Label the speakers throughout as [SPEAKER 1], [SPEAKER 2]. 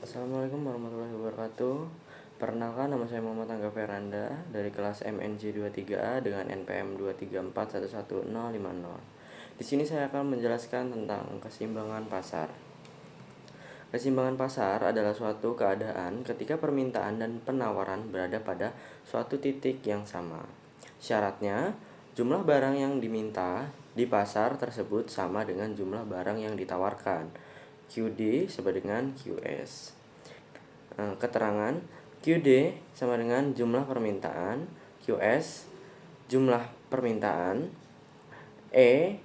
[SPEAKER 1] Assalamualaikum warahmatullahi wabarakatuh. Perkenalkan, nama saya Muhammad Angga Feranda dari kelas MNJ 23A dengan NPM 234111050. Di sini saya akan menjelaskan tentang keseimbangan pasar. Keseimbangan pasar adalah suatu keadaan ketika permintaan dan penawaran berada pada suatu titik yang sama. Syaratnya, jumlah barang yang diminta di pasar tersebut sama dengan jumlah barang yang ditawarkan. QD sama dengan QS. Keterangan QD sama dengan jumlah permintaan, QS jumlah permintaan, E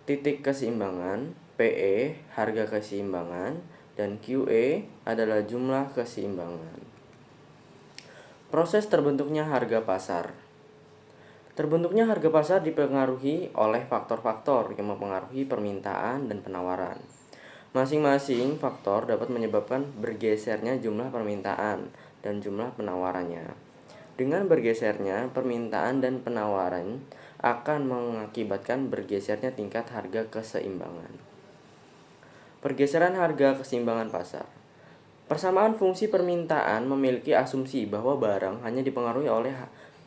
[SPEAKER 1] titik keseimbangan, PE harga keseimbangan, dan QE adalah jumlah keseimbangan. Proses terbentuknya harga pasar. Terbentuknya harga pasar dipengaruhi oleh faktor-faktor yang mempengaruhi permintaan dan penawaran. Masing-masing faktor dapat menyebabkan bergesernya jumlah permintaan dan jumlah penawarannya. Dengan bergesernya permintaan dan penawaran akan mengakibatkan bergesernya tingkat harga keseimbangan. Pergeseran harga keseimbangan pasar. Persamaan fungsi permintaan memiliki asumsi bahwa barang hanya dipengaruhi oleh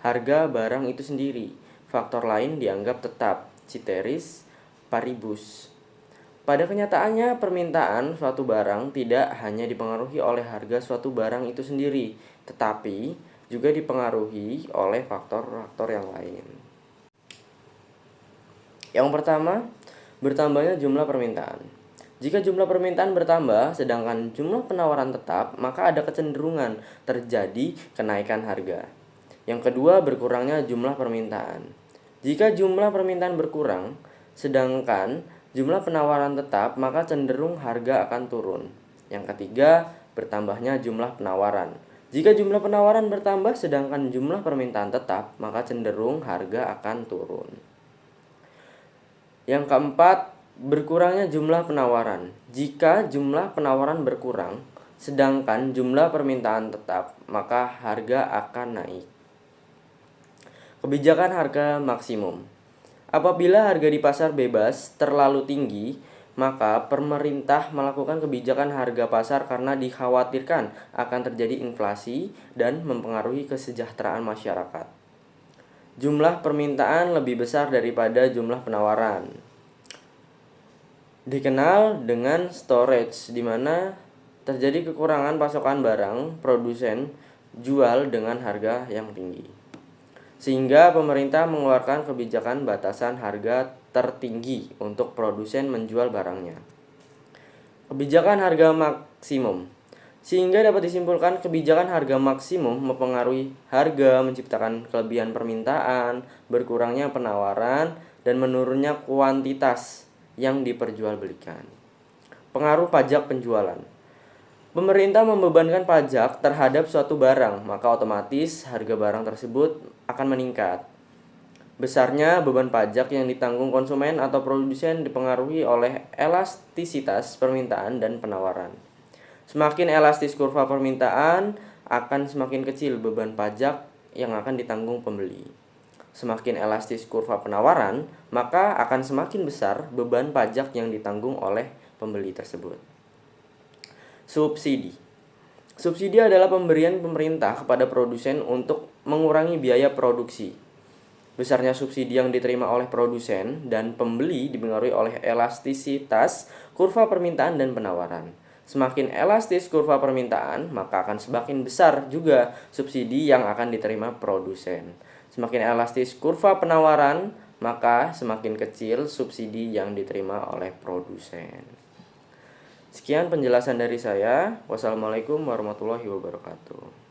[SPEAKER 1] harga barang itu sendiri. Faktor lain dianggap tetap, ceteris paribus. Pada kenyataannya, permintaan suatu barang tidak hanya dipengaruhi oleh harga suatu barang itu sendiri, tetapi juga dipengaruhi oleh faktor-faktor yang lain. Yang pertama, bertambahnya jumlah permintaan. Jika jumlah permintaan bertambah sedangkan jumlah penawaran tetap, maka ada kecenderungan terjadi kenaikan harga. Yang kedua, berkurangnya jumlah permintaan. Jika jumlah permintaan berkurang sedangkan jumlah penawaran tetap, maka cenderung harga akan turun. Yang ketiga, bertambahnya jumlah penawaran. Jika jumlah penawaran bertambah sedangkan jumlah permintaan tetap, maka cenderung harga akan turun. Yang keempat, berkurangnya jumlah penawaran. Jika jumlah penawaran berkurang sedangkan jumlah permintaan tetap, maka harga akan naik. Kebijakan harga maksimum. Apabila harga di pasar bebas terlalu tinggi, maka pemerintah melakukan kebijakan harga pasar karena dikhawatirkan akan terjadi inflasi dan mempengaruhi kesejahteraan masyarakat. Jumlah permintaan lebih besar daripada jumlah penawaran. Dikenal dengan storage, di mana terjadi kekurangan pasokan barang, produsen jual dengan harga yang tinggi. Sehingga pemerintah mengeluarkan kebijakan batasan harga tertinggi untuk produsen menjual barangnya. Kebijakan harga maksimum. Sehingga dapat disimpulkan kebijakan harga maksimum mempengaruhi harga, menciptakan kelebihan permintaan, berkurangnya penawaran, dan menurunnya kuantitas yang diperjualbelikan. Pengaruh pajak penjualan. Pemerintah membebankan pajak terhadap suatu barang, maka otomatis harga barang tersebut akan meningkat. Besarnya beban pajak yang ditanggung konsumen atau produsen dipengaruhi oleh elastisitas permintaan dan penawaran. Semakin elastis kurva permintaan, akan semakin kecil beban pajak yang akan ditanggung pembeli. Semakin elastis kurva penawaran, maka akan semakin besar beban pajak yang ditanggung oleh pembeli tersebut. Subsidi. Subsidi adalah pemberian pemerintah kepada produsen untuk mengurangi biaya produksi. Besarnya subsidi yang diterima oleh produsen dan pembeli dipengaruhi oleh elastisitas kurva permintaan dan penawaran. Semakin elastis kurva permintaan, maka akan semakin besar juga subsidi yang akan diterima produsen. Semakin elastis kurva penawaran, maka semakin kecil subsidi yang diterima oleh produsen. Sekian penjelasan dari saya. Wassalamualaikum warahmatullahi wabarakatuh.